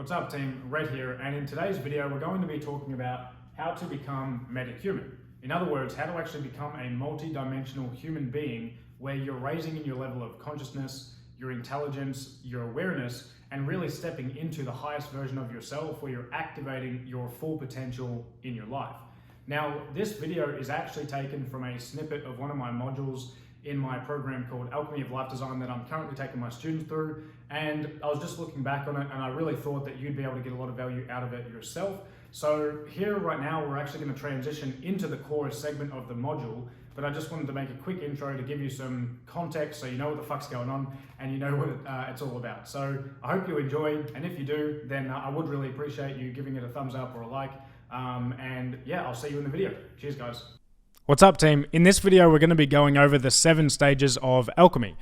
What's up team, Red here, and in today's video we're going to be talking about how to become metahuman. In other words, how to actually become a multi-dimensional human being where you're raising in your level of consciousness, your intelligence, your awareness, and really stepping into the highest version of yourself where you're activating your full potential in your life. Now, this video is actually taken from a snippet of one of my modules in my program called Alchemy of Life Design that I'm currently taking my students through, and I was just looking back on it and I really thought that you'd be able to get a lot of value out of it yourself. So here right now we're actually going to transition into the core segment of the module, but I just wanted to make a quick intro to give you some context so you know what the fuck's going on and you know what it's all about. So I hope you enjoy, and if you do, then I would really appreciate you giving it a thumbs up or a like, and yeah, I'll see you in the video. Cheers guys. What's up team? In this video we're going to be going over the 7 stages of alchemy.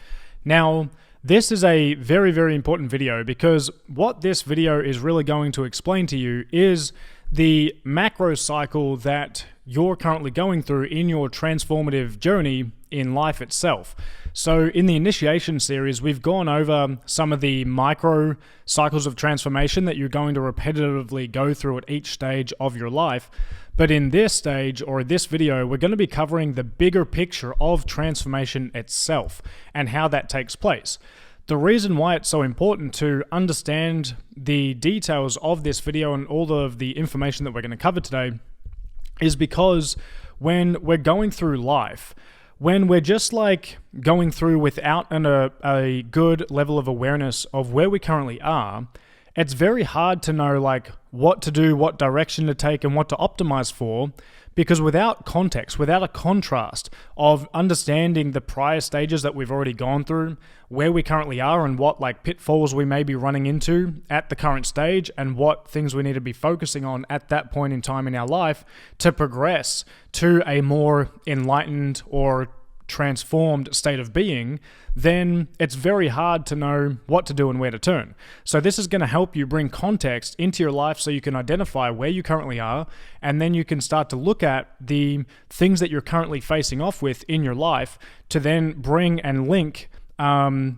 Now this is a very important video because what this video is really going to explain to you is the macro cycle that you're currently going through in your transformative journey in life itself. So in the initiation series, we've gone over some of the micro cycles of transformation that you're going to repetitively go through at each stage of your life. But in this stage, or this video, we're going to be covering the bigger picture of transformation itself and how that takes place. The reason why it's so important to understand the details of this video and all of the information that we're going to cover today is because when we're going through life, when we're just like going through without a good level of awareness of where we currently are, it's very hard to know like what to do, what direction to take, and what to optimize for, because without context, without a contrast of understanding the prior stages that we've already gone through, where we currently are and what like pitfalls we may be running into at the current stage and what things we need to be focusing on at that point in time in our life to progress to a more enlightened or transformed state of being, then it's very hard to know what to do and where to turn. So this is going to help you bring context into your life so you can identify where you currently are, and then you can start to look at the things that you're currently facing off with in your life to then bring and link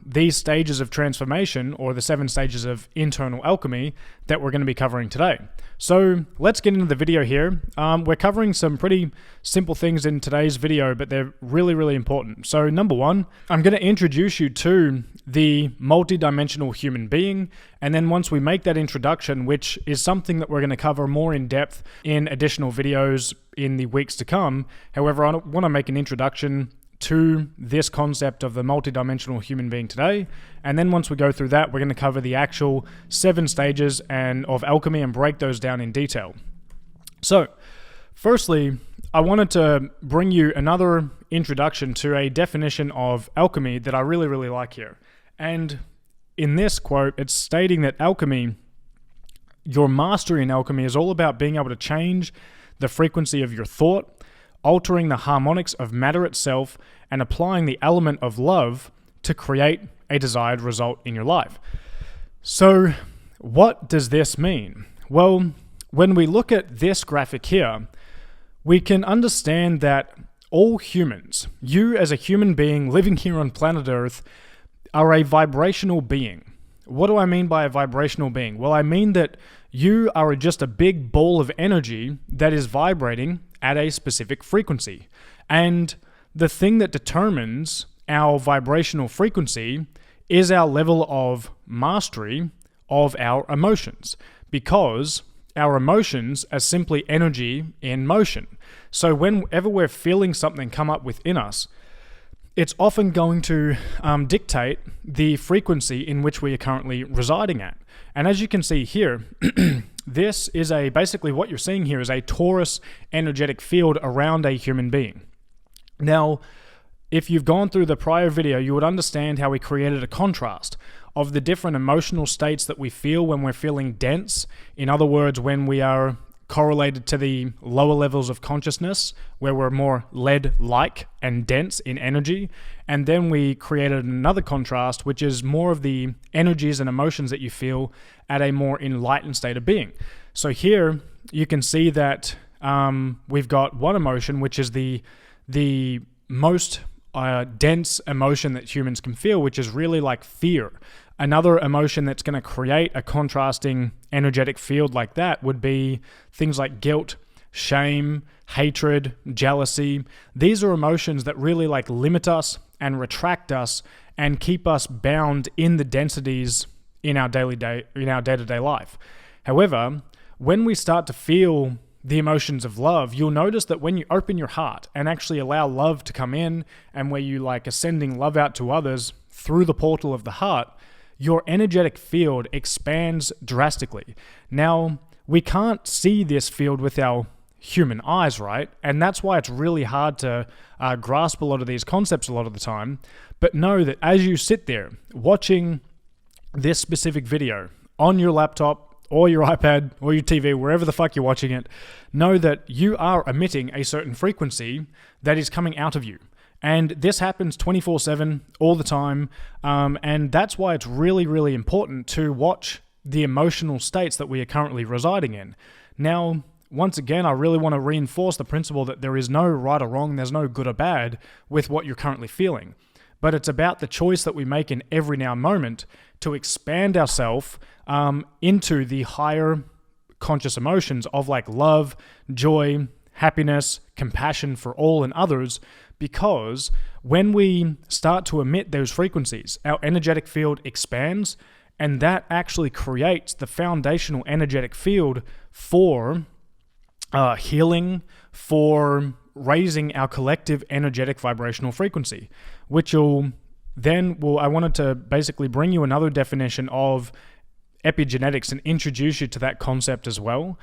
these stages of transformation, or the 7 stages of internal alchemy that we're going to be covering today. So let's get into the video here. We're covering some pretty simple things in today's video, but they're really important. So number 1, I'm going to introduce you to the multi-dimensional human being, and then once we make that introduction, which is something that we're going to cover more in depth in additional videos in the weeks to come. However, I want to make an introduction to this concept of the multidimensional human being today, and then once we go through that, we're going to cover the actual 7 stages of alchemy and break those down in detail. So firstly, I wanted to bring you another introduction to a definition of alchemy that I really like here. And in this quote, it's stating that alchemy, your mastery in alchemy, is all about being able to change the frequency of your thought, altering the harmonics of matter itself, and applying the element of love to create a desired result in your life. So what does this mean? Well, when we look at this graphic here, we can understand that all humans, you as a human being living here on planet Earth, are a vibrational being. What do I mean by a vibrational being? Well, I mean that you are just a big ball of energy that is vibrating at a specific frequency. And the thing that determines our vibrational frequency is our level of mastery of our emotions, because our emotions are simply energy in motion. So whenever we're feeling something come up within us, it's often going to dictate the frequency in which we are currently residing at. And as you can see here, this is basically what you're seeing here is a torus energetic field around a human being. Now, if you've gone through the prior video, you would understand how we created a contrast of the different emotional states that we feel when we're feeling dense. In other words, when we are correlated to the lower levels of consciousness, where we're more lead-like and dense in energy. And then we created another contrast, which is more of the energies and emotions that you feel at a more enlightened state of being. So here you can see that we've got one emotion, which is the most dense emotion that humans can feel, which is really like fear. Another emotion that's going to create a contrasting energetic field like that would be things like guilt, shame, hatred, jealousy. These are emotions that really like limit us and retract us and keep us bound in the densities in our day-to-day life. However, when we start to feel the emotions of love, you'll notice that when you open your heart and actually allow love to come in, and where you like sending love out to others through the portal of the heart, your energetic field expands drastically. Now, we can't see this field with our human eyes, right? And that's why it's really hard to grasp a lot of these concepts a lot of the time. But know that as you sit there watching this specific video on your laptop or your iPad or your TV, wherever the fuck you're watching it, know that you are emitting a certain frequency that is coming out of you. And this happens 24/7 all the time. And that's why it's really, really important to watch the emotional states that we are currently residing in. Now, once again, I really want to reinforce the principle that there is no right or wrong, there's no good or bad with what you're currently feeling. But it's about the choice that we make in every now moment to expand ourselves into the higher conscious emotions of like love, joy, happiness, compassion for all and others, because when we start to emit those frequencies, our energetic field expands, and that actually creates the foundational energetic field for healing, for raising our collective energetic vibrational frequency, which will then, I wanted to basically bring you another definition of epigenetics and introduce you to that concept as well,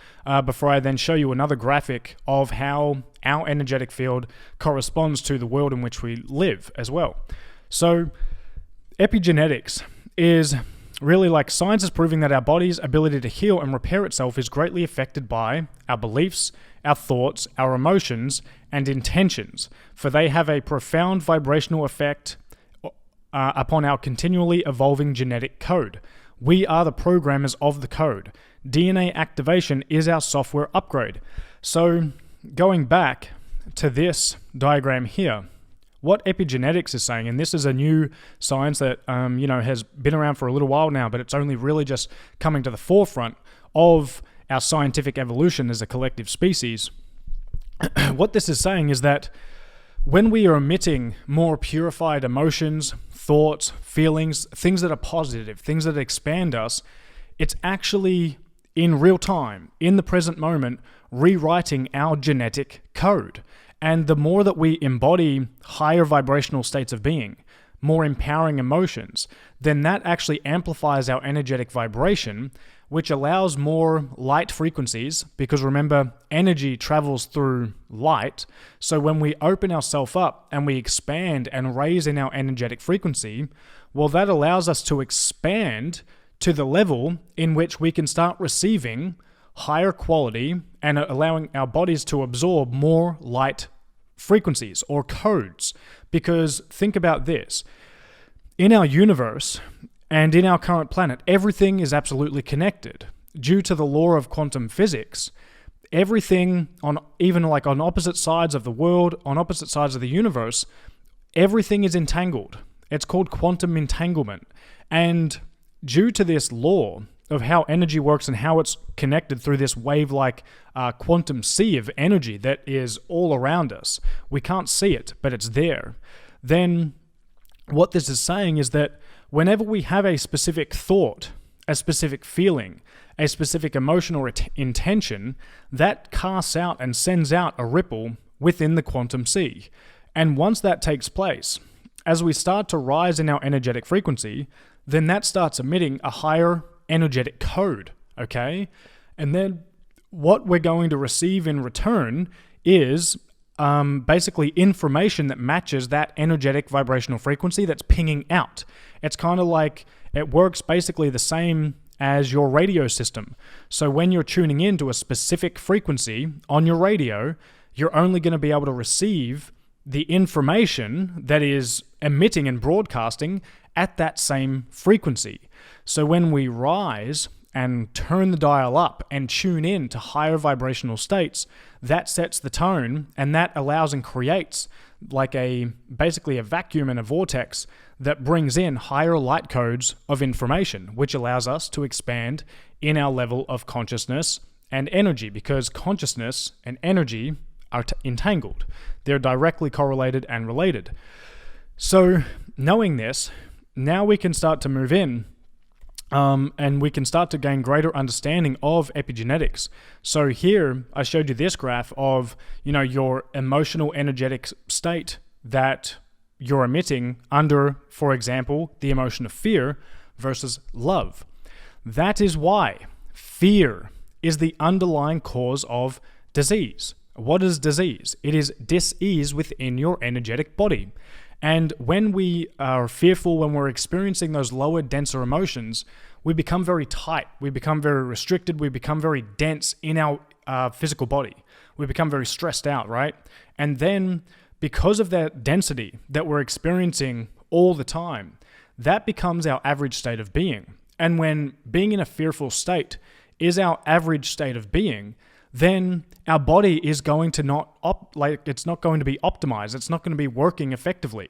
before I then show you another graphic of how our energetic field corresponds to the world in which we live as well. So epigenetics is really like science is proving that our body's ability to heal and repair itself is greatly affected by our beliefs, our thoughts, our emotions, and intentions, for they have a profound vibrational effect upon our continually evolving genetic code. We are the programmers of the code. DNA activation is our software upgrade. So going back to this diagram here, what epigenetics is saying, and this is a new science that has been around for a little while now, but it's only really just coming to the forefront of our scientific evolution as a collective species. What this is saying is that when we are emitting more purified emotions, thoughts, feelings, things that are positive, things that expand us, it's actually in real time, in the present moment, rewriting our genetic code. And the more that we embody higher vibrational states of being, more empowering emotions, then that actually amplifies our energetic vibration, which allows more light frequencies, because remember, energy travels through light. So when we open ourselves up and we expand and raise in our energetic frequency, well, that allows us to expand to the level in which we can start receiving higher quality and allowing our bodies to absorb more light frequencies or codes. Because think about this. In our universe and in our current planet, everything is absolutely connected. Due to the law of quantum physics, everything on opposite sides of the world, on opposite sides of the universe, everything is entangled. It's called quantum entanglement. And due to this law of how energy works and how it's connected through this wave-like quantum sea of energy that is all around us, we can't see it, but it's there. Then what this is saying is that whenever we have a specific thought, a specific feeling, a specific emotion or intention, that casts out and sends out a ripple within the quantum sea. And once that takes place, as we start to rise in our energetic frequency, then that starts emitting a higher energetic code, okay? And then what we're going to receive in return is basically information that matches that energetic vibrational frequency that's pinging out. It's kind of like, it works basically the same as your radio system. So when you're tuning into a specific frequency on your radio, you're only going to be able to receive the information that is emitting and broadcasting at that same frequency. So when we rise and turn the dial up and tune in to higher vibrational states, that sets the tone, and that allows and creates like basically a vacuum and a vortex that brings in higher light codes of information, which allows us to expand in our level of consciousness and energy, because consciousness and energy are entangled. They're directly correlated and related. So knowing this, now we can start to move in and we can start to gain greater understanding of epigenetics. So here I showed you this graph of, your emotional energetic state that you're emitting under, for example, the emotion of fear versus love. That is why fear is the underlying cause of disease. What is disease? It is dis-ease within your energetic body. And when we are fearful, when we're experiencing those lower, denser emotions, we become very tight, we become very restricted, we become very dense in our physical body. We become very stressed out, right? And then because of that density that we're experiencing all the time, that becomes our average state of being. And when being in a fearful state is our average state of being, then our body is going to it's not going to be optimized. It's not going to be working effectively.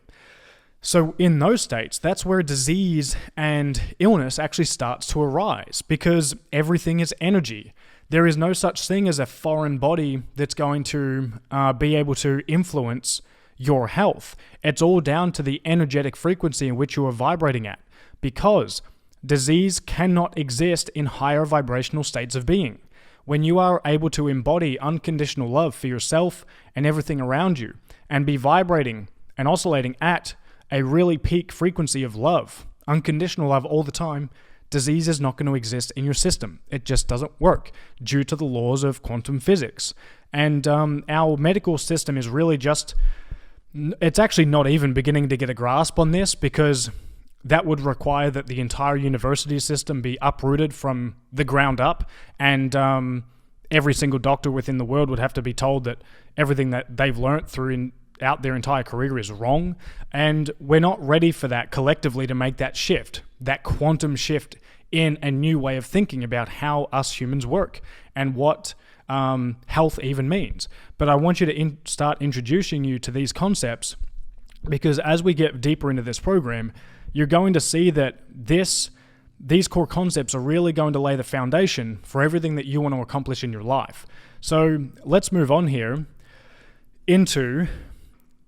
So in those states, that's where disease and illness actually starts to arise, because everything is energy. There is no such thing as a foreign body that's going to be able to influence your health. It's all down to the energetic frequency in which you are vibrating at, because disease cannot exist in higher vibrational states of being. When you are able to embody unconditional love for yourself and everything around you, and be vibrating and oscillating at a really peak frequency of love, unconditional love all the time, disease is not going to exist in your system. It just doesn't work due to the laws of quantum physics. And our medical system is really it's actually not even beginning to get a grasp on this, because that would require that the entire university system be uprooted from the ground up, and every single doctor within the world would have to be told that everything that they've learnt throughout their entire career is wrong. And we're not ready for that collectively to make that shift, that quantum shift in a new way of thinking about how us humans work and what health even means. But I want you to start introducing you to these concepts, because as we get deeper into this program, you're going to see that these core concepts are really going to lay the foundation for everything that you want to accomplish in your life. So let's move on here into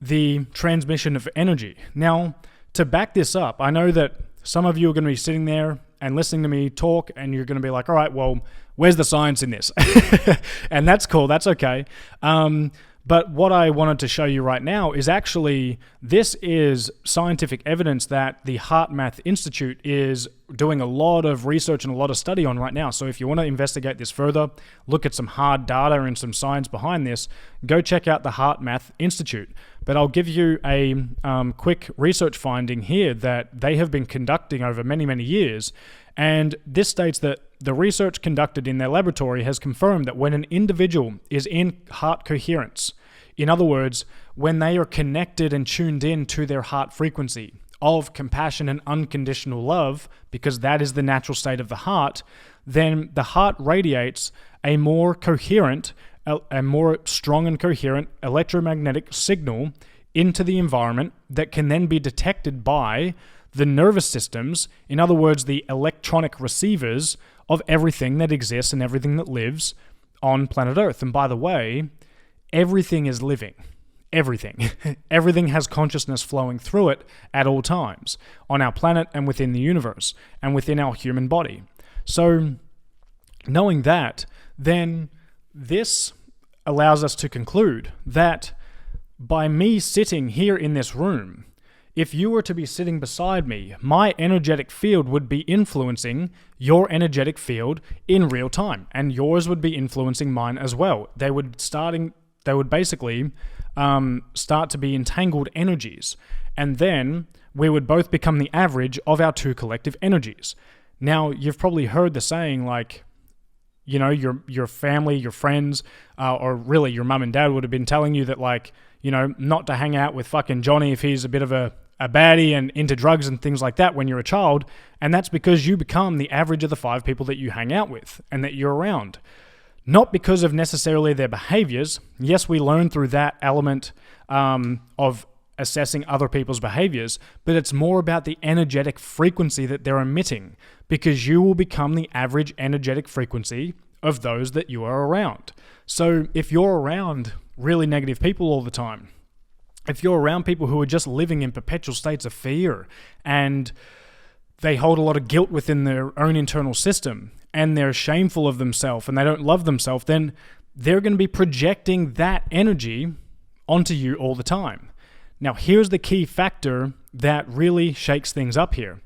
the transmission of energy. Now, to back this up, I know that some of you are going to be sitting there and listening to me talk, and you're going to be like, all right, well, where's the science in this? And that's cool, that's okay. But what I wanted to show you right now is actually, this is scientific evidence that the HeartMath Institute is doing a lot of research and a lot of study on right now. So if you want to investigate this further, look at some hard data and some science behind this, go check out the HeartMath Institute. But I'll give you a quick research finding here that they have been conducting over many, many years. And this states that the research conducted in their laboratory has confirmed that when an individual is in heart coherence, in other words, when they are connected and tuned in to their heart frequency of compassion and unconditional love, because that is the natural state of the heart, then the heart radiates a more coherent, a more strong and coherent electromagnetic signal into the environment that can then be detected by the nervous systems, in other words, the electronic receivers of everything that exists and everything that lives on planet Earth. And by the way, everything is living. Everything. Everything has consciousness flowing through it at all times on our planet and within the universe and within our human body. So knowing that, then this allows us to conclude that by me sitting here in this room, if you were to be sitting beside me, my energetic field would be influencing your energetic field in real time, and yours would be influencing mine as well. They would basically start to be entangled energies, and then we would both become the average of our two collective energies. Now, you've probably heard the saying, like, you know, your family, your friends, or really your mum and dad would have been telling you that, like, you know, not to hang out with fucking Johnny if he's a bit of a a baddie and into drugs and things like that when you're a child, and that's because you become the average of the 5 people that you hang out with and that you're around. Not because of necessarily their behaviors. Yes, we learn through that element of assessing other people's behaviors, but it's more about the energetic frequency that they're emitting, because you will become the average energetic frequency of those that you are around. So if you're around really negative people all the time, if you're around people who are just living in perpetual states of fear and they hold a lot of guilt within their own internal system and they're shameful of themselves and they don't love themselves, then they're going to be projecting that energy onto you all the time. Now, here's the key factor that really shakes things up here.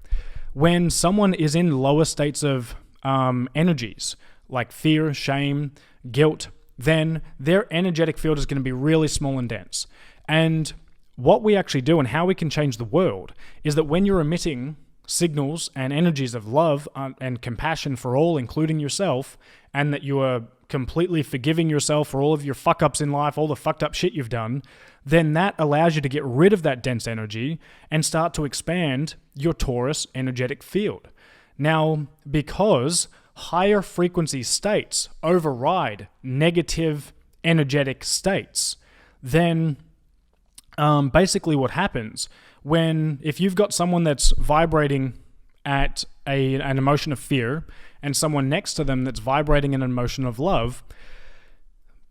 When someone is in lower states of energies, like fear, shame, guilt, then their energetic field is going to be really small and dense. And what we actually do and how we can change the world is that when you're emitting signals and energies of love and compassion for all, including yourself, and that you are completely forgiving yourself for all of your fuck-ups in life, all the fucked up shit you've done, then that allows you to get rid of that dense energy and start to expand your torus energetic field. Now, because higher frequency states override negative energetic states, then basically what happens if you've got someone that's vibrating at an emotion of fear and someone next to them that's vibrating an emotion of love,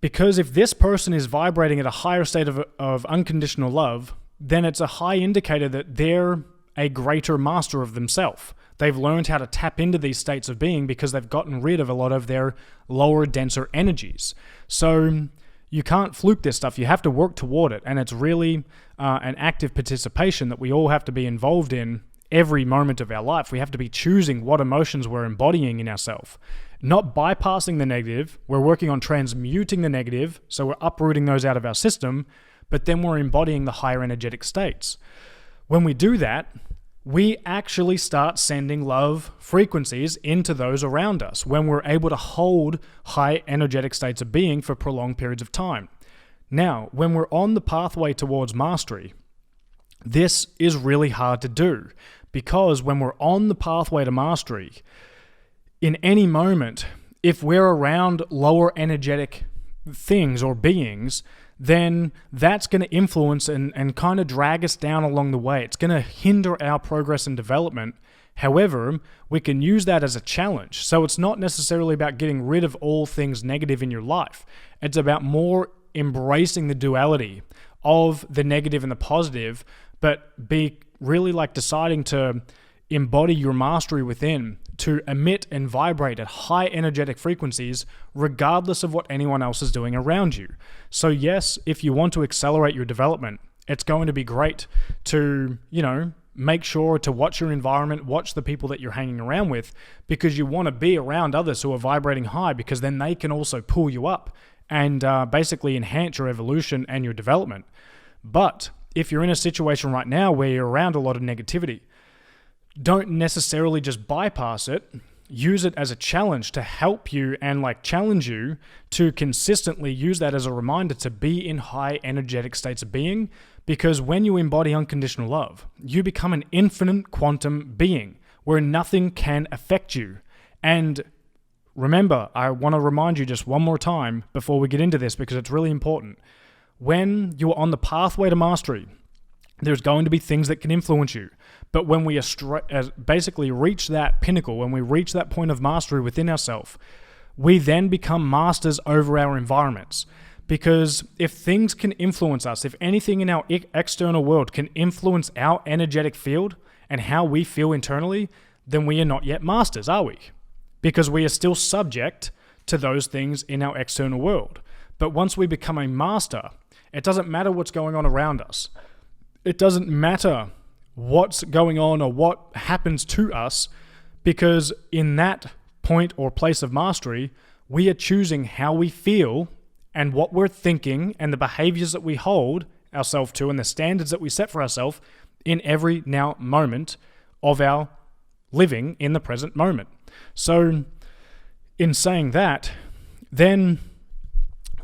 because if this person is vibrating at a higher state of unconditional love, then it's a high indicator that they're a greater master of themselves. They've learned how to tap into these states of being because they've gotten rid of a lot of their lower, denser energies. So you can't fluke this stuff. You have to work toward it. And it's really an active participation that we all have to be involved in every moment of our life. We have to be choosing what emotions we're embodying in ourselves. Not bypassing the negative. We're working on transmuting the negative, so we're uprooting those out of our system, but then we're embodying the higher energetic states. When we do that, we actually start sending love frequencies into those around us when we're able to hold high energetic states of being for prolonged periods of time. Now, when we're on the pathway towards mastery, this is really hard to do, because when we're on the pathway to mastery, in any moment, if we're around lower energetic things or beings, then that's going to influence and kind of drag us down along the way. It's going to hinder our progress and development. However, we can use that as a challenge. So it's not necessarily about getting rid of all things negative in your life. It's about more embracing the duality of the negative and the positive, but be really like deciding to embody your mastery within, to emit and vibrate at high energetic frequencies regardless of what anyone else is doing around you. So yes, if you want to accelerate your development, it's going to be great to, make sure to watch your environment, watch the people that you're hanging around with, because you want to be around others who are vibrating high, because then they can also pull you up and basically enhance your evolution and your development. But if you're in a situation right now where you're around a lot of negativity, don't necessarily just bypass it. Use it as a challenge to help you and challenge you to consistently use that as a reminder to be in high energetic states of being, because when you embody unconditional love, you become an infinite quantum being where nothing can affect you. And remember, I want to remind you just one more time before we get into this, because it's really important. When you're on the pathway to mastery, there's going to be things that can influence you. But when we basically reach that pinnacle, when we reach that point of mastery within ourselves, we then become masters over our environments. Because if things can influence us, if anything in our external world can influence our energetic field and how we feel internally, then we are not yet masters, are we? Because we are still subject to those things in our external world. But once we become a master, it doesn't matter what's going on around us. It doesn't matter what's going on or what happens to us, because in that point or place of mastery, we are choosing how we feel and what we're thinking and the behaviors that we hold ourselves to and the standards that we set for ourselves in every now moment of our living in the present moment. So in saying that, then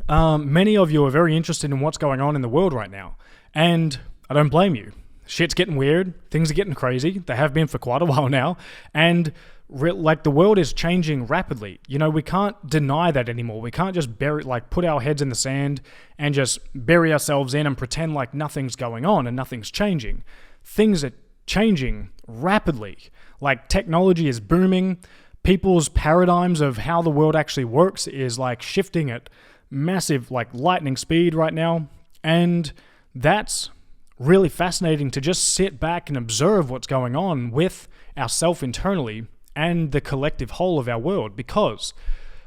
many of you are very interested in what's going on in the world right now, and I don't blame you. shit's getting weird. Things are getting crazy. They have been for quite a while now. And like the world is changing rapidly. You know, we can't deny that anymore. We can't just put our heads in the sand and just bury ourselves in and pretend like nothing's going on and nothing's changing. Things are changing rapidly. Like technology is booming. People's paradigms of how the world actually works is like shifting at massive like lightning speed right now. And that's really fascinating to just sit back and observe what's going on with ourselves internally and the collective whole of our world, because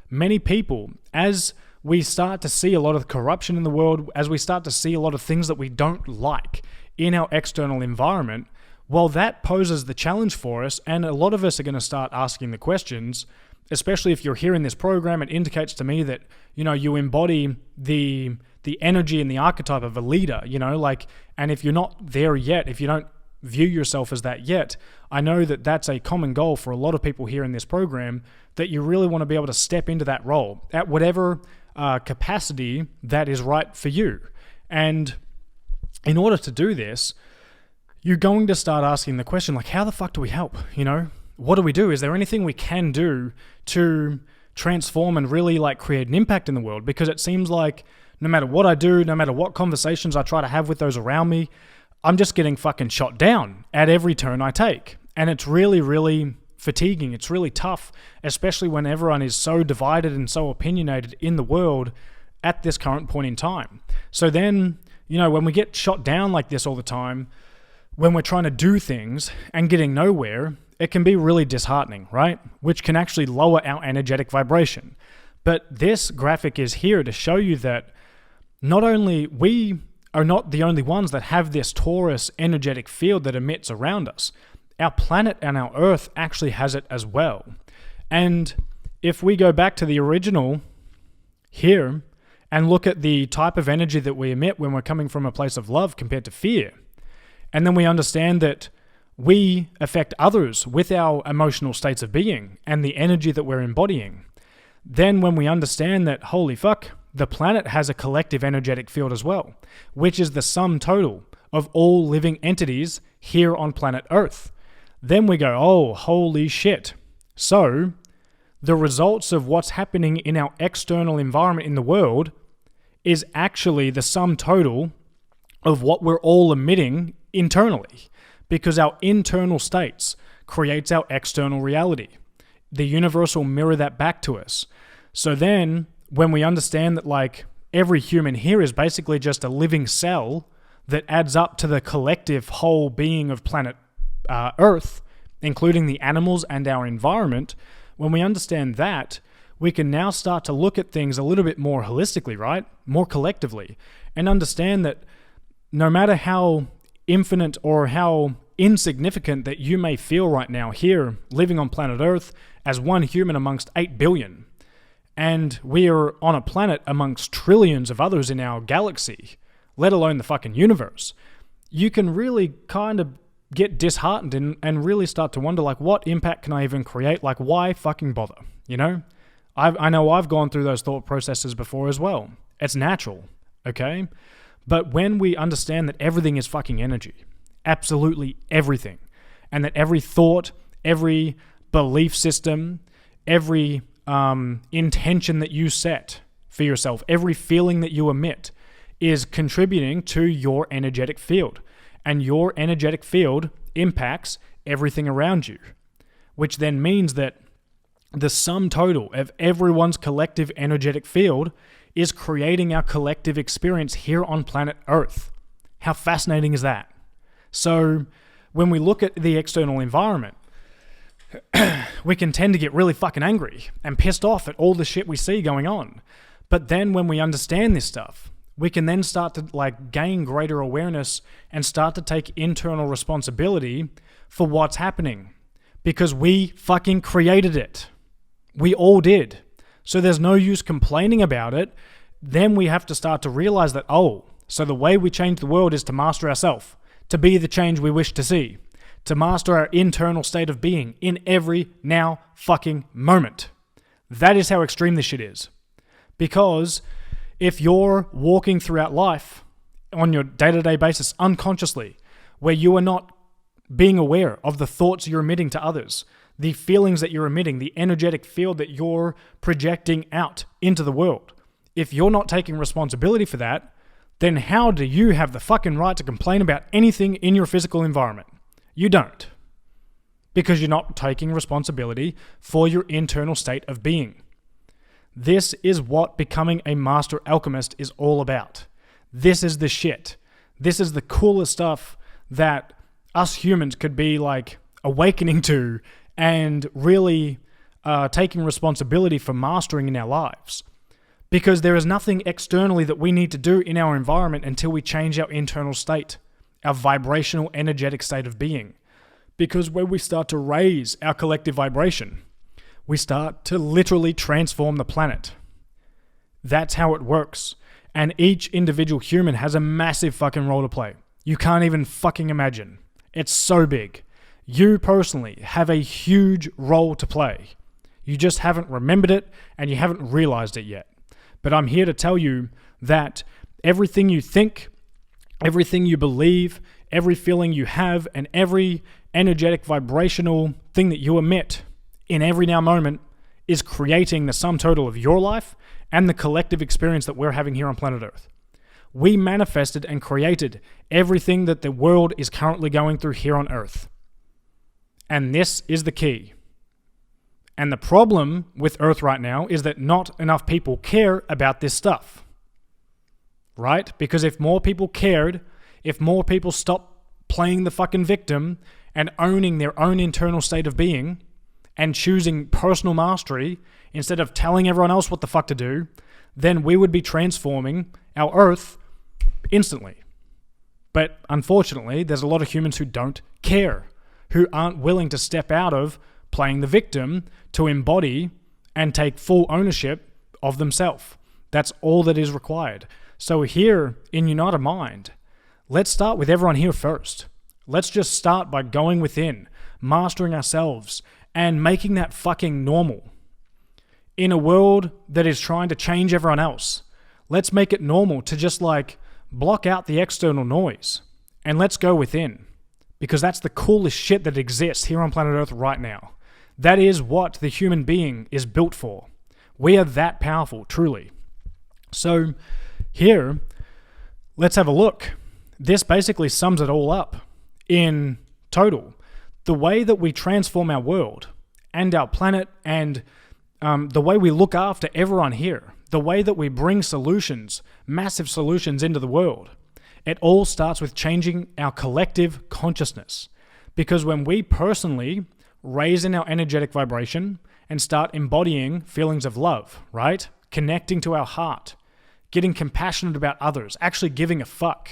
many people, as we start to see a lot of corruption in the world, as we start to see a lot of things that we don't like in our external environment, well, that poses the challenge for us, and a lot of us are going to start asking the questions, especially if you're hearing this program. It indicates to me that, you know, you embody the energy and the archetype of a leader, you know, like, and if you're not there yet, if you don't view yourself as that yet, I know that that's a common goal for a lot of people here in this program, that you really want to be able to step into that role at whatever capacity that is right for you. And in order to do this, you're going to start asking the question, like, how the fuck do we help? You know, what do we do? Is there anything we can do to transform and really like create an impact in the world? Because it seems like no matter what I do, no matter what conversations I try to have with those around me, I'm just getting fucking shot down at every turn I take. And it's really, really fatiguing. It's really tough, especially when everyone is so divided and so opinionated in the world at this current point in time. So then, you know, when we get shot down like this all the time, when we're trying to do things and getting nowhere, it can be really disheartening, right? Which can actually lower our energetic vibration. But this graphic is here to show you that not only we are not the only ones that have this torus energetic field that emits around us. Our planet and our Earth actually has it as well. And if we go back to the original here and look at the type of energy that we emit when we're coming from a place of love compared to fear, and then we understand that we affect others with our emotional states of being and the energy that we're embodying, then when we understand that, holy fuck, the planet has a collective energetic field as well, which is the sum total of all living entities here on planet Earth. Then we go, oh, holy shit. So the results of what's happening in our external environment in the world is actually the sum total of what we're all emitting internally, because our internal states creates our external reality. The universe will mirror that back to us. So then when we understand that like every human here is basically just a living cell that adds up to the collective whole being of planet Earth, including the animals and our environment, when we understand that, we can now start to look at things a little bit more holistically, right? More collectively, and understand that no matter how infinite or how insignificant that you may feel right now here, living on planet Earth as one human amongst 8 billion, and we are on a planet amongst trillions of others in our galaxy, let alone the fucking universe, you can really kind of get disheartened and really start to wonder, like, what impact can I even create? Like, why fucking bother? You know? I know I've gone through those thought processes before as well. It's natural, okay? But when we understand that everything is fucking energy, absolutely everything, and that every thought, every belief system, every intention that you set for yourself, every feeling that you emit is contributing to your energetic field. And your energetic field impacts everything around you, which then means that the sum total of everyone's collective energetic field is creating our collective experience here on planet Earth. How fascinating is that? So when we look at the external environment, we can tend to get really fucking angry and pissed off at all the shit we see going on. But then when we understand this stuff, we can then start to like gain greater awareness and start to take internal responsibility for what's happening, because we fucking created it. We all did. So there's no use complaining about it. Then we have to start to realize that, oh, so the way we change the world is to master ourselves, to be the change we wish to see, to master our internal state of being in every now fucking moment. That is how extreme this shit is. Because if you're walking throughout life on your day-to-day basis unconsciously where you are not being aware of the thoughts you're emitting to others, the feelings that you're emitting, the energetic field that you're projecting out into the world. If you're not taking responsibility for that, then how do you have the fucking right to complain about anything in your physical environment? You don't. Because you're not taking responsibility for your internal state of being. This is what becoming a master alchemist is all about. This is the shit. This is the coolest stuff that us humans could be like awakening to and really taking responsibility for mastering in our lives. Because there is nothing externally that we need to do in our environment until we change our internal state, our vibrational, energetic state of being. Because when we start to raise our collective vibration, we start to literally transform the planet. That's how it works. And each individual human has a massive fucking role to play. You can't even fucking imagine. It's so big. You personally have a huge role to play. You just haven't remembered it and you haven't realized it yet. But I'm here to tell you that everything you think, everything you believe, every feeling you have, and every energetic vibrational thing that you emit in every now moment is creating the sum total of your life and the collective experience that we're having here on planet Earth. We manifested and created everything that the world is currently going through here on Earth. And this is the key. And the problem with Earth right now is that not enough people care about this stuff. Right? Because if more people cared, if more people stopped playing the fucking victim and owning their own internal state of being and choosing personal mastery instead of telling everyone else what the fuck to do, then we would be transforming our Earth instantly. But unfortunately, there's a lot of humans who don't care, who aren't willing to step out of playing the victim to embody and take full ownership of themselves. That's all that is required. So here in UnitedMind, let's start with everyone here first. Let's just start by going within, mastering ourselves, and making that fucking normal. In a world that is trying to change everyone else, let's make it normal to just like block out the external noise and let's go within. Because that's the coolest shit that exists here on planet Earth right now. That is what the human being is built for. We are that powerful, truly. So here, let's have a look. This basically sums it all up in total. The way that we transform our world and our planet and the way we look after everyone here, the way that we bring solutions, massive solutions into the world, it all starts with changing our collective consciousness. Because when we personally raise in our energetic vibration and start embodying feelings of love, right? Connecting to our heart, getting compassionate about others, actually giving a fuck,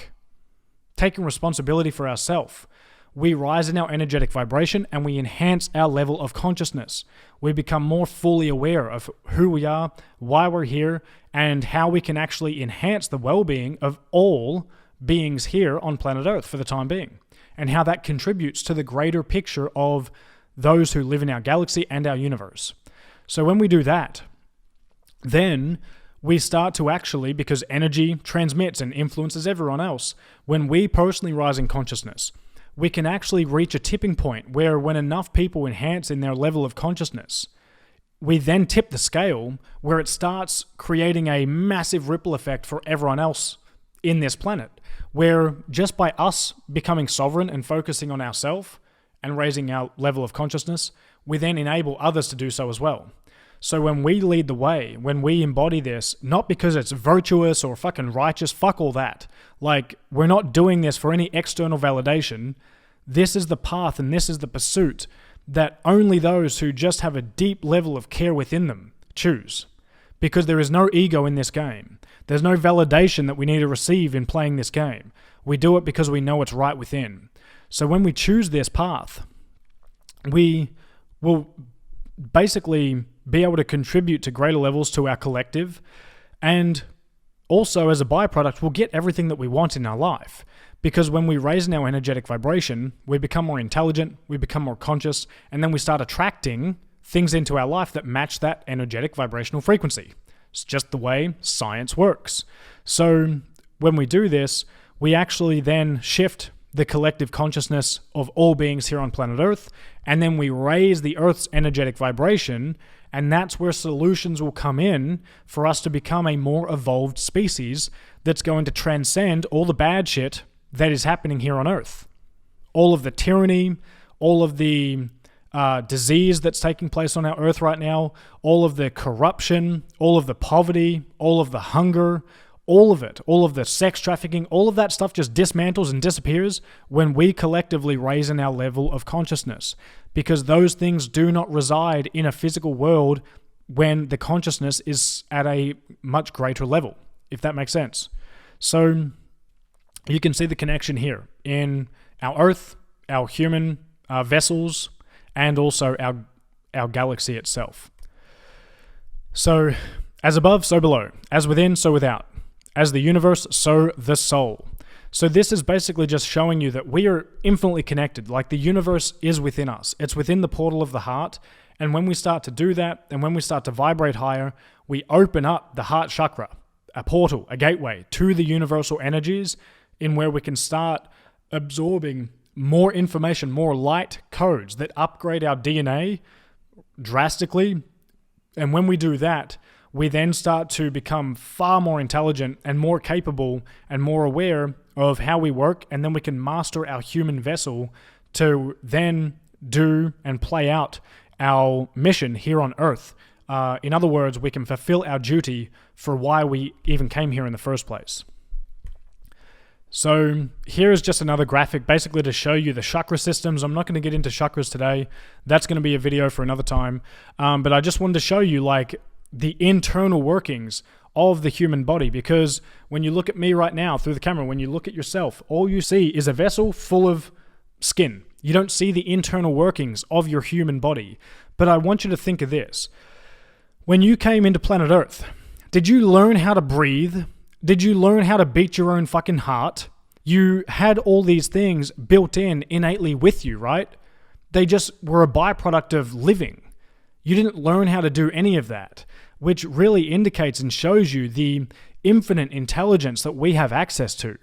taking responsibility for ourselves, we rise in our energetic vibration and we enhance our level of consciousness. We become more fully aware of who we are, why we're here, and how we can actually enhance the well-being of all beings here on planet Earth for the time being, and how that contributes to the greater picture of those who live in our galaxy and our universe. So when we do that, then we start to actually, because energy transmits and influences everyone else, when we personally rise in consciousness, we can actually reach a tipping point where when enough people enhance in their level of consciousness, we then tip the scale where it starts creating a massive ripple effect for everyone else in this planet, where just by us becoming sovereign and focusing on ourselves and raising our level of consciousness, we then enable others to do so as well. So when we lead the way, when we embody this, not because it's virtuous or fucking righteous, fuck all that. Like, we're not doing this for any external validation. This is the path and this is the pursuit that only those who just have a deep level of care within them choose. Because there is no ego in this game. There's no validation that we need to receive in playing this game. We do it because we know it's right within. So when we choose this path, we will basically be able to contribute to greater levels to our collective, and also as a byproduct, we'll get everything that we want in our life. Because when we raise in our energetic vibration, we become more intelligent, we become more conscious, and then we start attracting things into our life that match that energetic vibrational frequency. It's just the way science works. So when we do this, we actually then shift the collective consciousness of all beings here on planet Earth, and then we raise the Earth's energetic vibration, and that's where solutions will come in for us to become a more evolved species that's going to transcend all the bad shit that is happening here on Earth. All of the tyranny, all of the disease that's taking place on our Earth right now, all of the corruption, all of the poverty, all of the hunger, all of it, all of the sex trafficking, all of that stuff just dismantles and disappears when we collectively raise in our level of consciousness, because those things do not reside in a physical world when the consciousness is at a much greater level, if that makes sense. So you can see the connection here in our Earth, our human vessels, and also our galaxy itself. So, as above, so below. As within, so without. As the universe, so the soul. So this is basically just showing you that we are infinitely connected. Like the universe is within us. It's within the portal of the heart. And when we start to do that, and when we start to vibrate higher, we open up the heart chakra, a portal, a gateway to the universal energies, in where we can start absorbing more information, more light codes that upgrade our DNA drastically. And when we do that, we then start to become far more intelligent and more capable and more aware of how we work, and then we can master our human vessel to then do and play out our mission here on Earth. In other words, we can fulfill our duty for why we even came here in the first place. So here is just another graphic basically to show you the chakra systems. I'm not going to get into chakras today. That's going to be a video for another time. But I just wanted to show you like the internal workings of the human body, because when you look at me right now through the camera, when you look at yourself, all you see is a vessel full of skin. You don't see the internal workings of your human body. But I want you to think of this. When you came into planet Earth, did you learn how to breathe? Did you learn how to beat your own fucking heart? You had all these things built in innately with you, right? They just were a byproduct of living. You didn't learn how to do any of that, which really indicates and shows you the infinite intelligence that we have access to.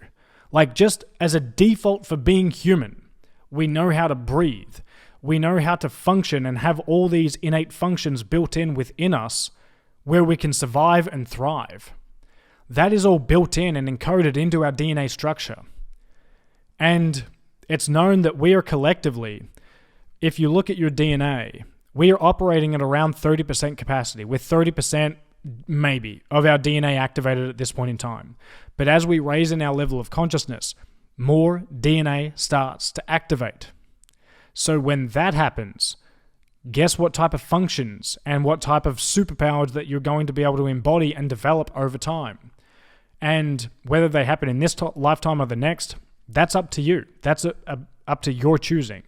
Like just as a default for being human, we know how to breathe. We know how to function and have all these innate functions built in within us where we can survive and thrive. That is all built in and encoded into our DNA structure. And it's known that we are collectively, if you look at your DNA, we are operating at around 30% capacity, with 30% maybe of our DNA activated at this point in time. But as we raise in our level of consciousness, more DNA starts to activate. So when that happens, guess what type of functions and what type of superpowers that you're going to be able to embody and develop over time. And whether they happen in this lifetime or the next, that's up to you. That's up to your choosing.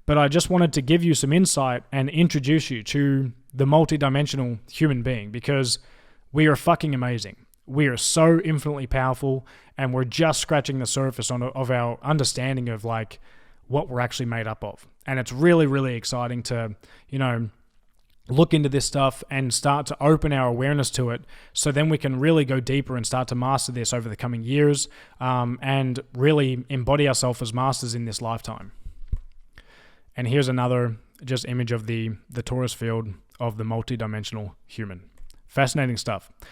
But I just wanted to give you some insight and introduce you to the multidimensional human being, because we are fucking amazing. We are so infinitely powerful, and we're just scratching the surface of our understanding of like what we're actually made up of. And it's really, really exciting to, look into this stuff and start to open our awareness to it, so then we can really go deeper and start to master this over the coming years, and really embody ourselves as masters in this lifetime. And here's another just image of the torus field of the multidimensional human. Fascinating stuff.